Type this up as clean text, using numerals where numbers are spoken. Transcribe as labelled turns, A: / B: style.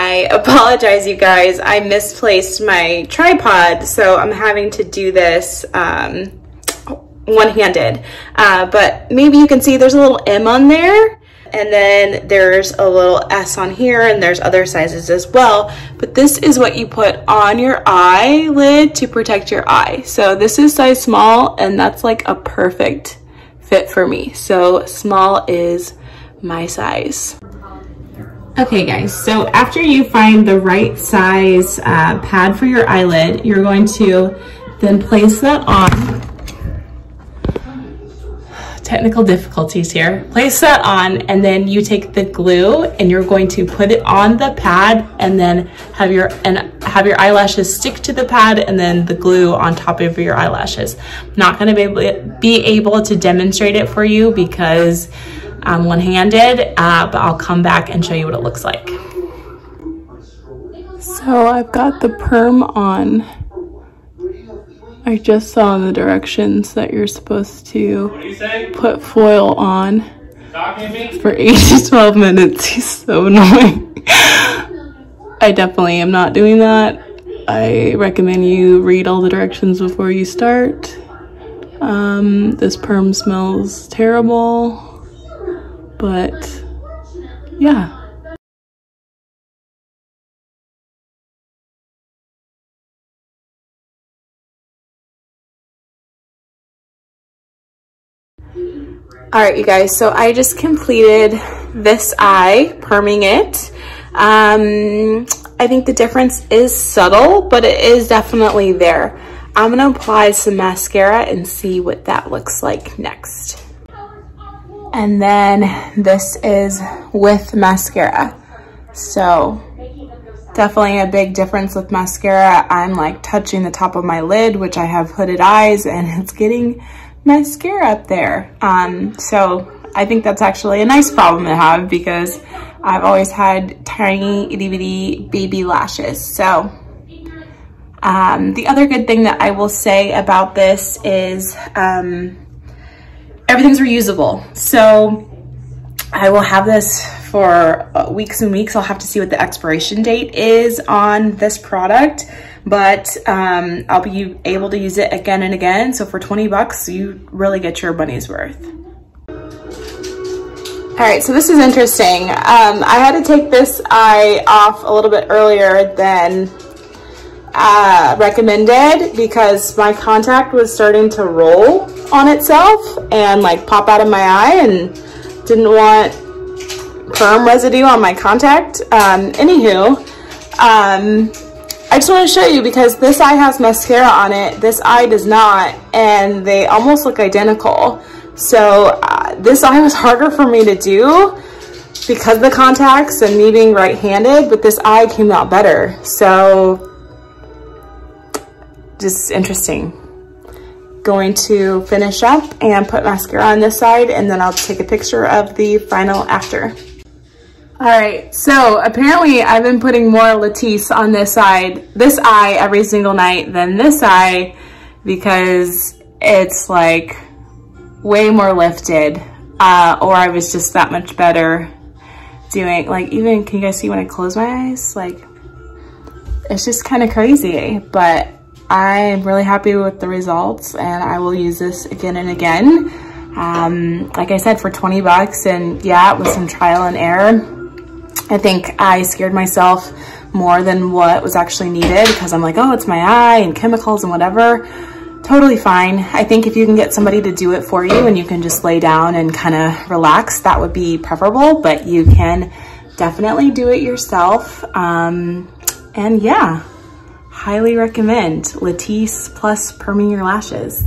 A: I apologize, you guys. I misplaced my tripod, so I'm having to do this one-handed. But maybe you can see there's a little M on there, and then there's a little S on here, and there's other sizes as well. But this is what you put on your eyelid to protect your eye. So this is size small, and that's like a perfect fit for me. So small is my size. Okay guys, so after you find the right size pad for your eyelid, you're going to then place that on. Technical difficulties here. Place that on, and then you take the glue and you're going to put it on the pad, and then have your eyelashes stick to the pad, and then the glue on top of your eyelashes. I'm not going to be able to demonstrate it for you because I'm one-handed, but I'll come back and show you what it looks like. So I've got the perm on. I just saw in the directions that you're supposed to put foil on for 8 to 12 minutes. He's so annoying. I definitely am not doing that. I recommend you read all the directions before you start. This perm smells terrible, but yeah. All right, you guys, so I just completed this eye, perming it. I think the difference is subtle, but it is definitely there. I'm gonna apply some mascara and see what that looks like next. And then this is with mascara. So definitely a big difference with mascara. I'm like touching the top of my lid, which I have hooded eyes, and it's getting mascara up there. So I think that's actually a nice problem to have because I've always had tiny itty bitty baby lashes. So the other good thing that I will say about this is everything's reusable. So I will have this for weeks and weeks. I'll have to see what the expiration date is on this product, but I'll be able to use it again and again. So for 20 bucks, you really get your money's worth. All right, so this is interesting. I had to take this eye off a little bit earlier than recommended because my contact was starting to roll on itself and like pop out of my eye, and didn't want perm residue on my contact. Anywho, I just want to show you because this eye has mascara on it, this eye does not, and they almost look identical. So this eye was harder for me to do because of the contacts and me being right-handed, but this eye came out better. So just interesting. Going to finish up and put mascara on this side, and then I'll take a picture of the final after. All right, so apparently I've been putting more Latisse on this eye every single night than this eye because it's like way more lifted, or I was just that much better doing, like, even, can you guys see when I close my eyes? Like, it's just kind of crazy, but I'm really happy with the results and I will use this again and again. Like I said, for 20 bucks, and yeah, with some trial and error. I think I scared myself more than what was actually needed because I'm like, oh, it's my eye and chemicals and whatever. Totally fine. I think if you can get somebody to do it for you and you can just lay down and kind of relax, that would be preferable, but you can definitely do it yourself. And yeah, highly recommend Latisse plus perming your lashes.